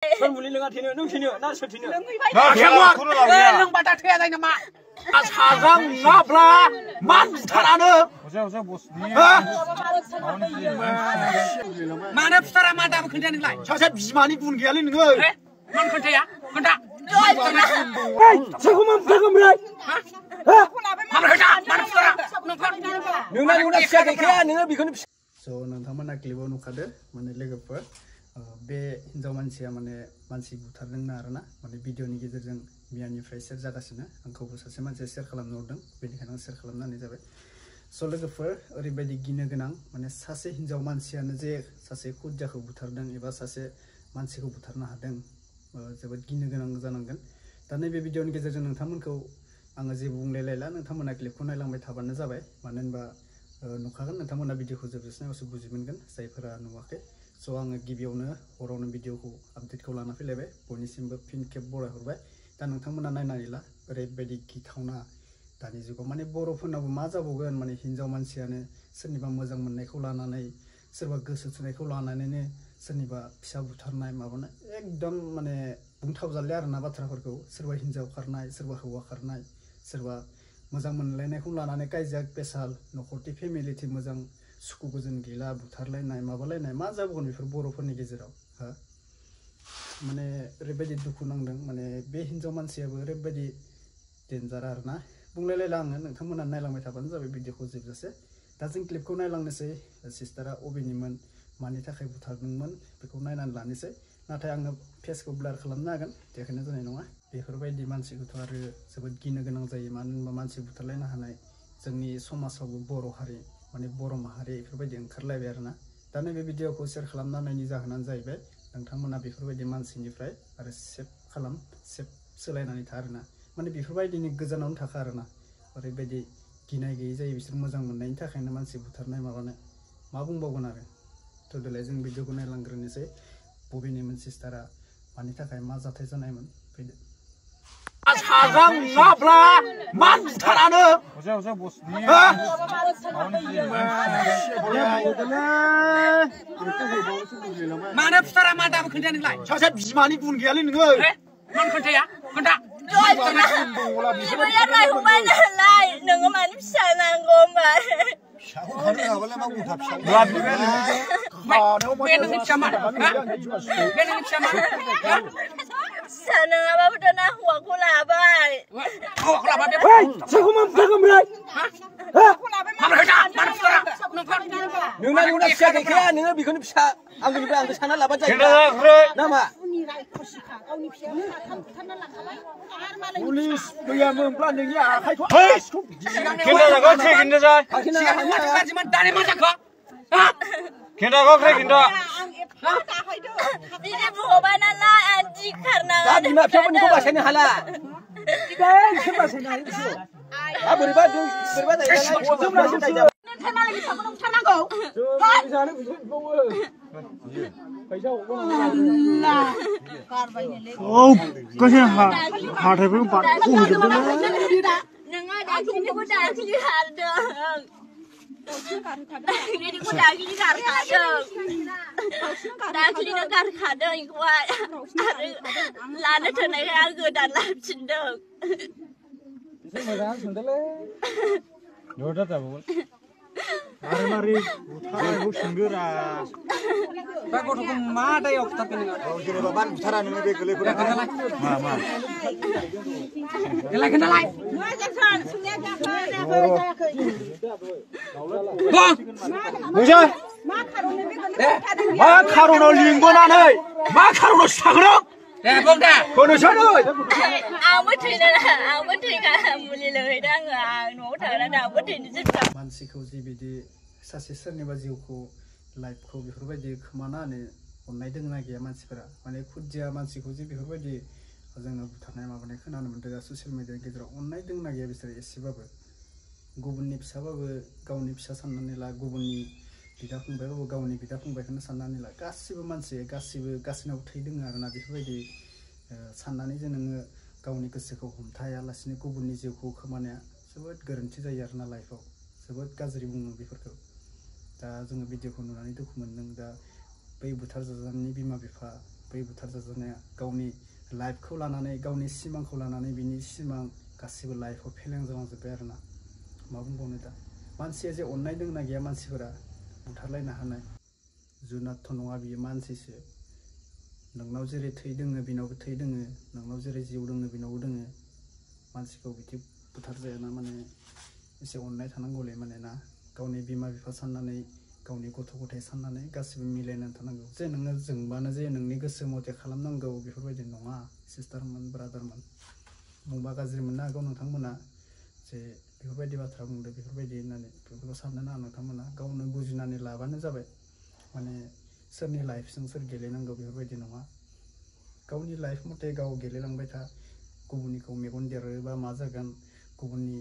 Soal muli lengan thino, nung thino, na soal thino. Nah, siapa? Nung baca dia tanya nama. Asal ngapla, man tarane. Usah bos. Mana pesara mata bekerja nih lah. Saya bismani pun gialin nge. Man kerja ya, kerja. Hey, saya mau pergi berai. Mana kerja, mana pesara. Nungna siapa kaya, nungna bikun. So नोंथांमोना क्लिपाव नुखादो माने लोगोफोर बे हिन्जाव मानसिया माने मानसि बुथारदोंनो आरोना माने भिडिअनि गेजेरजों मियानिफ्राय शेयार जागासिनो आंखौबो सासे मानसिया शेयार खालामनो हरदों बेनिखायनो आं शेयार खालामनानै जाबाय स' लोगोफोर ओरैबायदि गिनो गोनां माने सासे हिन्जाव मानसियानो जे सासे खुदियाखौ बुथारदों एबा सासे मानसिखौ बुथारनो हादों जोबोद गिनो गोनां जानांगोन दा नैबे भिडिअनि गेजेरजों नोंथांमोनखौ आङो जेबो बुंलायलायला नोंथांमोना क्लिपखौ नायलांबाय थाबानो जाबाय मानो होनबा नुखागोन नोंथांमोना भिडिअखौ जोबजासिमावसो बुजि मोनगोन जायफोरा नुवाखै स' आङो गिबियावनो हरावनो भिडिअखौ आपडेटखौ लाना फैलायबाय बयनिसिमबो फिन खेब बरायहरबाय दा नोंथांमोना नायनानै ला ओरैबायदि गिथावना दानि जुगाव माने बर'फोरनावबो मा जाबावगोन माने हिन्जाव मानसियानो सोरनिबा मोजां मोननायखौ लानानै सोरबा गोसो थोनायखौ लानानैनो सोरनिबा फिसा बुथारनाय माबानाय एकदम माने बुंथावजालिया आरोना बाथ्राफोरखौ सोरबा हिन्जाव खारनाय सोरबा हौवा खारनाय सोरबा मोजां मोनलायनायखौ लानानै कायजा पेसाल न'खरनि फेमिलिथि मोजां सुखु गोजोन गैला बुथारलायनाय माबालायनाय मा जाबावगोन बेफोर बर'फोरनि गेजेराव हो माने ओरैबायदि दुखु नांदों माने बे हिन्जाव मानसियाबो ओरैबायदि डेन्जार आरोना बुंलायलायला आङो नोंथांमोना नायलांबाय थाबानो जाबाय भिडिअखौ जोबजासे दा जों क्लिपखौ नायलांनोसै सिस्टारा अबेनिमोन मानि थाखाय बुथारदोंमोन बेखौ नायनानै लानोसै नाथाय आङो फेसखौ ब्लार खालामनो हागोन देखायनो जानाय नङा बेफोरबायदि मानसिखौथ' आरो जोबोद गिनो गोनां जायो मानो होनबा मानसि बुथारलायनो हानाय जोंनि समाजावबो बर' हारि माने बर' माहारि बेफोरबायदि ओंखारलायबाय आरोना दा नैबे भिडिअखौ शेयार खालामनायनि जाहोनानो जाहैबाय नोंथांमोना बेफोरबायदि मानसिनिफ्राय आरो सेभ सोलायनानै था आरोना माने बेफोरबायदिनि गोजानावनो थाखा आरोना ओरैबायदि गिनाय गैयै जायो बिसोर मोजां मोननायनि थाखायनो मानसि बुथारनाय माबानाय मा बुंबावगोन आरो थ' देलाय जों भिडिअखौ नायलांग्रोनोसै बबेनिमोन सिस्टारा मानि थाखाय मा जाथाय जानायमोन फैदो Asal ngapla, man tarane. Usah bos. Mana pesara mata bekerja nih lah. Saya bismani pun gialin nge. Man kerja ya, kerja. Ibunya naik mana lai, nengok mana bisa nanggung mbak. Benengin sama, benengin sama. Sana apa betul nak aku labai. Awak lah babe. Hey, saya mau pergi berai. Mana kerja, mana pesara. Nungna siapa kaya, nungna bikun bisa. Anggur sana laban jaya. Nama. Polis dia memplanning ya, kai tu. Hey, kita jaga cek kita jay. Siapa macam macam dari mana kau? Kita kau cek kita. Ini bukan mana lah anjing karena. Tapi nak siapa ni kau bahasa ni halal. Dan siapa bahasa ni halal? Apa berbadu? Jom lah kita. Mana lagi sama nong sana kau? Sana bisa bawa. Oh, kasih hard heavy part. Nengah dah kini aku dah kini ada. Ini aku dah kini ada. Dah kini ada ikuat. Lana tenai aku dan lap cendeng. Jodoh tak boleh. Mari, utara sendiri. Pak kau tu mana ada yang tapi ni? Oh, jadi bapak utara ni lebih gelap. Mama. Kena lai. Bang. Musa. Mak karun lingkungan ani. Mak karun sagrok. Bang dah. Kono sana. Aku betul aku betul kan muli lebih dah ngang, nuh thara dah betul ni cakap. मानसिखौ जिबायदि सासे सोरनिबा जिउखौ लाइफखौ बेफोरबायदि खोमानानै अननाय दोंना गैया मानसिफोरा माने खुदिया मानसिखौ जे बेफोरबायदि जोङो बुथारनाय माबानाय खोनानो मोन्दों दा ससियेल मिडियानि गेजेराव अननाय दोंना गैया बिसोरो एसेबाबो गुबुननि फिसाबाबो गावनि फिसा साननानै ला गुबुननि बिदा फंबायबाबो गावनि बिदा फंबायखौनो साननानै ला गासिबो मानसि गासिनावबो थै दोङो आरोना बेफोरबायदि साननानै जे नोङो गावनि गोसोखौ हमथायालासिनो गुबुननि जिउखौ खोमानाया जोबोद गोरोन्थि जायो आरोना लाइफआव जोबोद गाज्रि बुङो बेफोरखौ दा जोङो भिडिअखौ नुनानै दुखु मोनदों दा बै बुथारजानायनि बिमा बिफा बै बुथारजानाया गावनि लाइफखौ लानानै गावनि सिमांखौ लानानै बिनि सिमां गासिबो लाइफआव फेलें जालांजोब्बाय आरोना मा बुंबावनो दा मानसिया जे अननाय दंना गैया मानसिफोरा बुथारलायनो हानाय जुनादथ' नङा बियो मानसिसो नोंनाव जेरै थै दोङो बिनावबो थै दोङो नोंनाव जेरै जिउ दोङो बिनावबो दोङो मानसिखौ बिदि बुथारजायाना माने एसे अननाय थानांगौलै माने ना गावनि बिमा बिफा साननानै गावनि गथ' गथाय साननानै गासिबो मिलायनानै थानांगौ जे नोङो जोंबानो जे नोंनि गोसो मथे खालामनांगौ बेफोरबायदि नङा सिस्टारमोन ब्रादारमोन बुंबा गाज्रि मोननो हागौ नोंथांमोना जे बेफोरबायदि बाथ्रा बुंदो बेफोरबायदि होननानै बेफोरखौ साननो नाङा नोंथांमोना गावनो बुजिनानै लाबानो जाबाय माने सोरनि लाइफजों सोर गेलेनांगौ बेफोरबायदि नङा गावनि लाइफ मथे गाव गेलेलांबाय था गुबुननिखौ मेगन देरोबा मा जागोन गुबुननि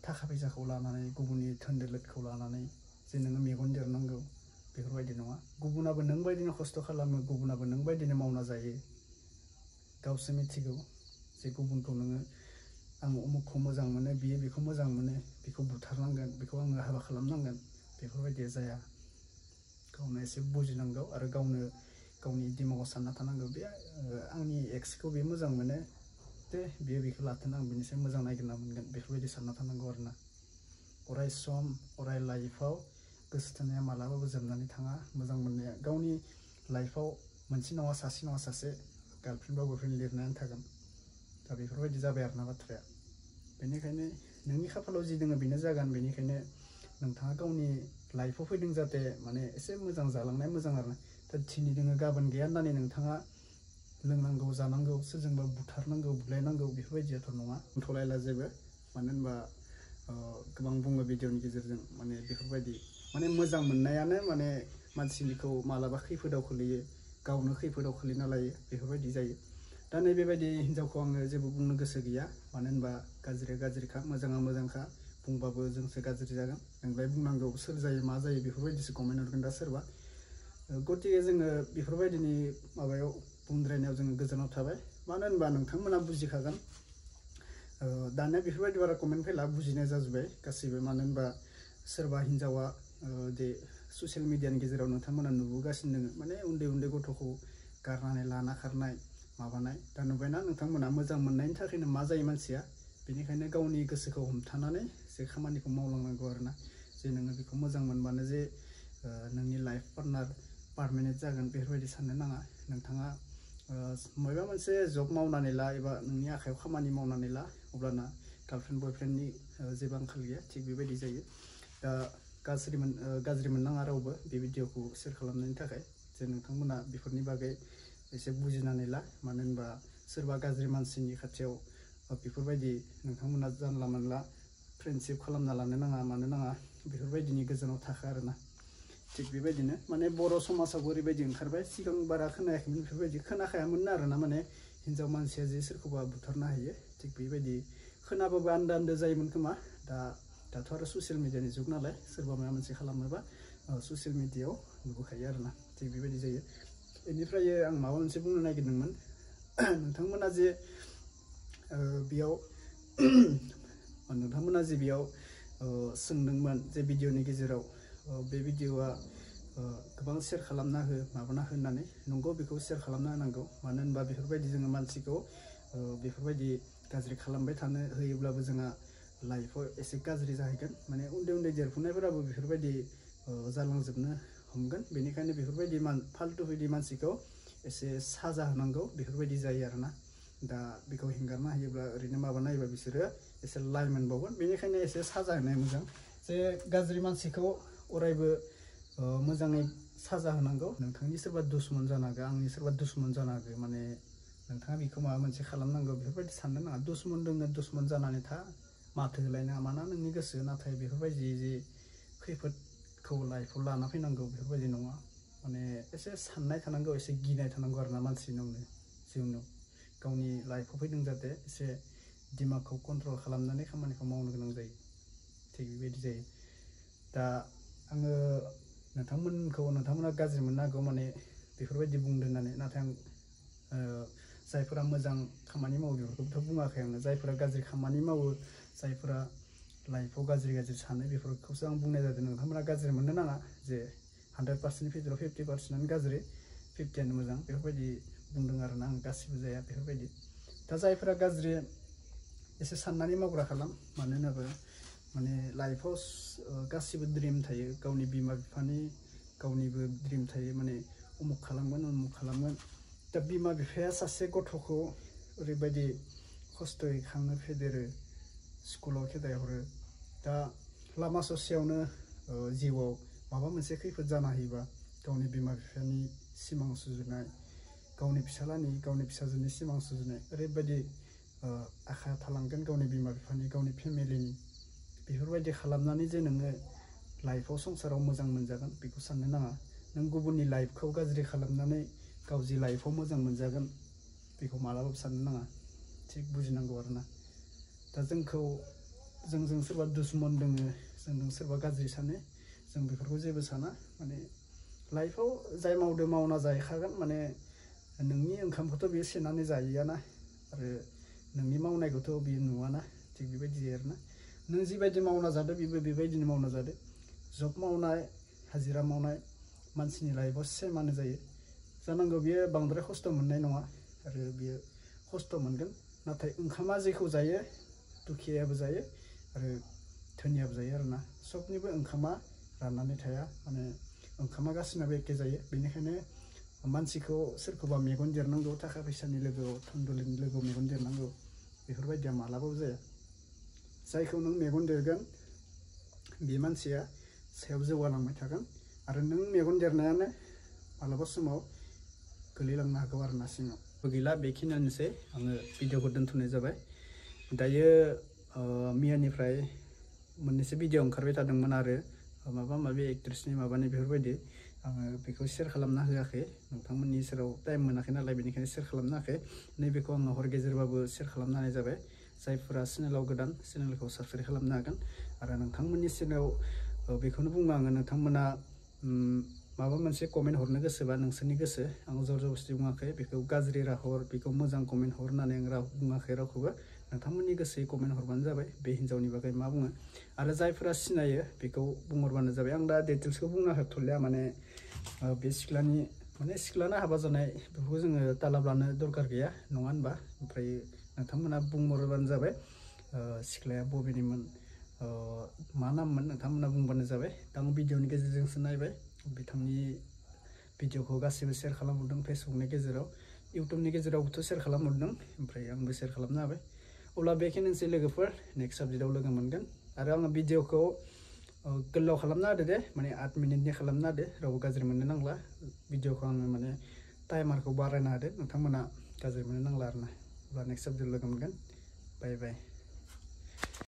थाखा फैसाखौ लानानै गुबुननि धोन दौलतखौ लानानै जे नोङो मेगन देरनांगौ बेफोरबायदि नङा गुबुनाबो नों बायदिनो खस्थ' खालामो गुबुनाबो नों बायदिनो मावना जायो गावसो मिथिगौ जे गुबुनखौ नोङो आं उमुखखौ मोजां मोनो बियो बेखौ मोजां मोनो बेखौ बुथारनांगोन बेखौ आङो हाबा खालामनांगोन बेफोरबायदिया जाया गावनो एसे बुजिनांगौ आरो गावनो गावनि दिमागाव सानना थानांगौ बे आंनि एक्सखौ बे मोजां मोनो दे बियो बेखौ लाथों आं बिनिसाय मोजां नागिरना मोनगोन बेफोरबायदि सानना थानांगौ आरोना अराय सम अराय लाइफआव गोसो थोनाया मालाबाबो जोबनानै थाङा मोजां मोननाया गावनि लाइफआव मोनसे नङा सासे गार्लफ्रेन्ड बा बयफ्रेन्ड लिरनानै थागोन दा बेफोरबायदि जाबाय आरोना बाथ्राया बेनिखायनो नोंनि खाफालाव जि दङ बेनो जागोन बेनिखायनो नोंथाङा गावनि लाइफआव फैदों जाहाथे माने एसे मोजां जालांनाया मोजां आरोना दा दिनै दोङो गाबोन गैया होननानै नोंथाङा लोंनांगौ जानांगौ सोरजोंबा बुथारनांगौ बुलायनांगौ बेफोरबायदियाथ' नङा दोनथ'लायला जेबो मानो होनबा गोबां बुङो भिडिअनि गेजेरजों माने बेफोरबायदि माने मोजां मोननायानो माने मानसिनिखौ मालाबा खैफोदाव खोलैयो गावनो खैफोदाव खोलैना लायो बेफोरबायदि जायो दा नैबेबायदि हिन्जावखौ आङो जेबो बुंनो गोसो गैया मानो होनबा गाज्रिया गाज्रिखा मोजाङा मोजांखा बुंबाबो जोंसो गाज्रि जागोन नोंलाय बुंनांगौ सोर जायो मा जायो बेफोरबायदिसो कमेन्ट हरगोन दा सोरबा गतिके जोङो बेफोरबायदिनि माबायाव बुंद्रायनायाव जोङो गोजानाव थाबाय मानो होनबा नोंथांमोना बुजिखागोन दानिया बेफोरबायदि बारा कमेन्ट फैला बुजिनाय जाजोब्बाय गासैबो मानो होनबा सोरबा हिन्जावा जे ससियेल मिडियानि गेजेराव नोंथांमोना नुबोगासिनो दङ माने उन्दै उन्दै गथ'खौ गारनानै लाना खारनाय माबानाय दा नुबायना नोंथांमोना मोजां मोननायनि थाखायनो मा जायो मानसिया बेनिखायनो गावनि गोसोखौ हमथानानै जे खामानिखौ मावलांनांगौ आरोना जे नोङो बेखौ मोजां मोनबानो जे नोंनि लाइफ पार्टनार पार्मानेन्ट जागोन बेफोरबायदि साननो नाङा नोंथाङा माबा मोनसे जब मावनानै ला एबा नोंनि आखायाव खामानि मावनानै ला अब्लाना गार्लफ्रेन्ड बयफ्रेन्डनि जेबो आंखाल गैया थिग बेबायदि जायो दा गाज्रि मोननाङा रावबो बे भिडिअखौ शेयार खालामनायनि थाखाय जे नोंथांमोना बेफोरनि बागै एसे बुजिनानै ला मानो होनबा सोरबा गाज्रि मानसिनि खाथियाव बेफोरबायदि नोंथांमोना जानला मोनला फ्रेन्डशिप खालामना लानो नाङा मानो नाङा बेफोरबायदिनि गोजानाव थाखा आरोना थिग बेबायदिनो माने बर' समाजावबो ओरैबायदि ओंखारबाय सिगां बारा खोनायाखैमोन बेफोरबायदि खोनाखायामोन आरोना माने हिन्जाव मानसिया जे सोरखौबा बुथारनो हायो थिग बेबायदि खोनाबाबो आन्दा जायोमोन खोमा दाथ' आरो ससियेल मिडियानि जुग नालाय सोरबा माबा मोनसे खालामनोबा ससियेल मिडियायाव नुबोखायो आरोना थिग बेबायदि जायो बेनिफ्राय आं माबा मोनसे बुंनो नागिरदोंमोन नोंथांमोना जे बेयाव सोंदोंमोन जे भिडिअनि गेजेराव बे भिडिअआ गोबां शेयार खालामना हो माबाना हो होननानै नंगौ बेखौ शेयार खालामना होनांगौ मानो होनबा बेफोरबायदि जोङो मानसिखौ बेफोरबायदि गाज्रि खालामबाय थानो होयोब्लाबो जोंहा लाइफआव एसे गाज्रि जाहैगोन माने उन्दै उन्दै देरफुनायफोराबो बेफोरबायदि जालांजोबनो हमगोन बेनिखायनो बेफोरबायदि फाल्तु बायदि मानसिखौ एसे साजा होनांगौ बेफोरबायदि जायो आरोना दा बेखौ हेंगारना होयोब्ला ओरैनो माबाना होयोब्ला बिसोरो एसे लाइ मोनबावगोन बेनिखायनो एसे साजा होनाय मोजां जे गाज्रि मानसिखौ अरायबो मोजाङै साजा होनांगौ नोंथांनि सोरबा दुश्मन जानो हागौ आंनि सोरबा दुश्मन जानो हागौ माने नोंथाङा बेखौ माबा मोनसे खालामनांगौ बेफोरबायदि साननो नाङा दुश्मन दोङो दुश्मन जानानै था माथो होलायनाङा माना नोंनि गोसो नाथाय बेफोरबायदि जे खैफोदखौ लाइफआव लाना फैनांगौ बेफोरबायदि नङा माने एसे साननाय थानांगौ एसे गिनाय थानांगौ आरोना मानसिनावनो जिउनाव गावनि लाइफआव फैदों जाहाथे एसे दिमागखौ कन्ट्रल खालामनानै खामानिखौ मावनो गोनां जायो थिग बेबायदि जायो दा आङो नोंथांमोना गाज्रि मोननो हागौ माने बेफोरबायदि बुंदों होननानै नाथाय आं जायफोरा मोजां खामानि मावो बेफोरखौथ' बुङाखै आङो जायफोरा गाज्रि खामानि मावो जायफोरा लाइफआव गाज्रि सानो बेफोरखौसो आं बुंनाय जादों नोंथांमोना गाज्रि मोननो नाङा जे 100%'नि भितराव 50%'आनो गाज्रि 50 मोजां बेफोरबायदि बुंदों आरो ना आं गासिबो जाया बेफोरबायदि दा जायफोरा गाज्रि एसे साननानै मावग्रा खालाम मानो होनोबा माने लाइफआव गासिबो ड्रिम थायो गावनि बिमा बिफानि गावनिबो ड्रिम थायो माने उमुक खालामगोन दा बिमा बिफाया सासे गथ'खौ ओरैबायदि खस्थ'यै खांनो फेदेरो स्कुलाव खेदायहरो दा लामा ससेयावनो जिउआव माबा मोनसे खैफोद जाना होयोबा गावनि बिमा बिफानि सिमां सुजुनाय गावनि फिसालानि गावनि फिसाजोनि सिमां सुजुनाय ओरैबायदि आखा थालांगोन गावनि बिमा बिफानि गावनि फेमिलिनि बेफोरबायदि खालामनानै जे नोङो लाइफआव संसाराव मोजां मोनजागोन बेखौ साननो नाङा नों गुबुननि लाइफखौ गाज्रि खालामनानै गाव जि लाइफआव मोजां मोनजागोन बेखौ मालाबाबो साननो नाङा थिग बुजिनांगौ आरोना दा जोंजों सोरबा दुश्मन दोङो जोंजों सोरबा गाज्रि सानो जों बेफोरखौ जेबो साना माने लाइफआव जाय मावदो मावना जाहैखागोन माने नोंनि ओंखामखौथ' बियो सेनानै जाहैयाना आरो नोंनि मावनायखौथ' बियो नुवाना थिग बेबायदि जायो आरोना नों जिबायदि मावना जादो बेबो बेबायदिनो मावना जादो जब मावनाय हाजिरा मावनाय मानसिनि लाइफआव सेमानो जायो जानांगौ बियो बांद्राय खस्थ' मोननाय नङा आरो बियो खस्थ' मोनगोन नाथाय ओंखामा जेखौ जायो दुखियाबो जायो आरो धोनियाबो जायो आरोना सबनिबो ओंखामा राननानै थाया माने ओंखामा गासिनाबो एखे जायो बेनिखायनो मानसिखौ सोरखौबा मेगन देरनांगौ थाखा फैसानि लोगोआव धन दौलतनि लोगोआव मेगन देरनांगौ बेफोरबायदिया मालाबाबो जाया जायखौ नों मेगन देरगोन बे मानसिया सायाव जौगालांबाय थागोन आरो नों मेगन देरनायानो मालाबा समाव गोलैलांनो हागौ आरोना सिङाव गैला बेखिनियानोसै आङो भिडिअखौ दोनथ'नाय जाबाय दायो मियानिफ्राय मोननैसो भिडिअ ओंखारबाय थादोंमोन आरो माबा माबि एक्ट्रेसनि माबानि बेफोरबायदि आङो बेखौ शेयार खालामना होआखै नोंथांमोननि सेराव टाइम मोनाखै नालाय बेनिखायनो शेयार खालामनो हायाखै नैबेखौ आङो हर गेजेरबाबो शेयार खालामनो हानाय जाबाय जायफोरा चेनेलाव गोदान चेनेलखौ साबस्क्राइब खालामनो हागोन आरो नोंथांमोननि चेनेलाव बेखौनो बुङो आङो नोंथांमोना माबा मोनसे कमेन्ट हरनो गोसोबा नोंसोरनि गोसो आं जर जबस्ति बुङाखै बेखौ गाज्रि राहर बेखौ मोजां कमेन्ट हर होननानै आं बुङाखै रावखौबो नोंथांमोननि गोसोयै कमेन्ट हरबानो जाबाय बे हिन्जावनि बागै मा बुङो आरो जायफोरा सिनायो बेखौ बुंहरबानो जाबाय आं दा डिटेल्सखौ बुंनो हाथ'लिया माने बे सिख्लानि माने सिख्लाना हाबा जानाय बेफोरखौ जोङो तालाब लानो दरकार गैया नङा होनबा ओमफ्राय नोंथांमोना बुंहरबानो जाबाय सिख्लाया बबेनिमोन मा नाममोन नोंथांमोना बुंबानो जाबाय दा आं भिडिअनि गेजेरजोंसो नायबाय बिथांनि भिडिअखौ गासिबो शेयार खालामहरदों फेसबुकनि गेजेराव इउटुबनि गेजेरावबोथ' शेयार खालामहरदों ओमफ्राय आंबो शेयार खालामनो हाबाय अब्ला बेखिनिसै लोगोफोर नेक्स्ट आपडेटआव लोगो मोनगोन आरो आङो भिडिअखौ गोलाव खालामना होदो दे माने 8 मिनिटनि खालामना होदो रावबो गाज्रि मोननो नांला भिडिअखौ आङो माने टाइमारखौ बारायना होदो नोंथांमोना गाज्रि मोननो नांला आरोना अब्ला नेक्स्ट आपडेटआव लोगो मोनगोन बाय बाय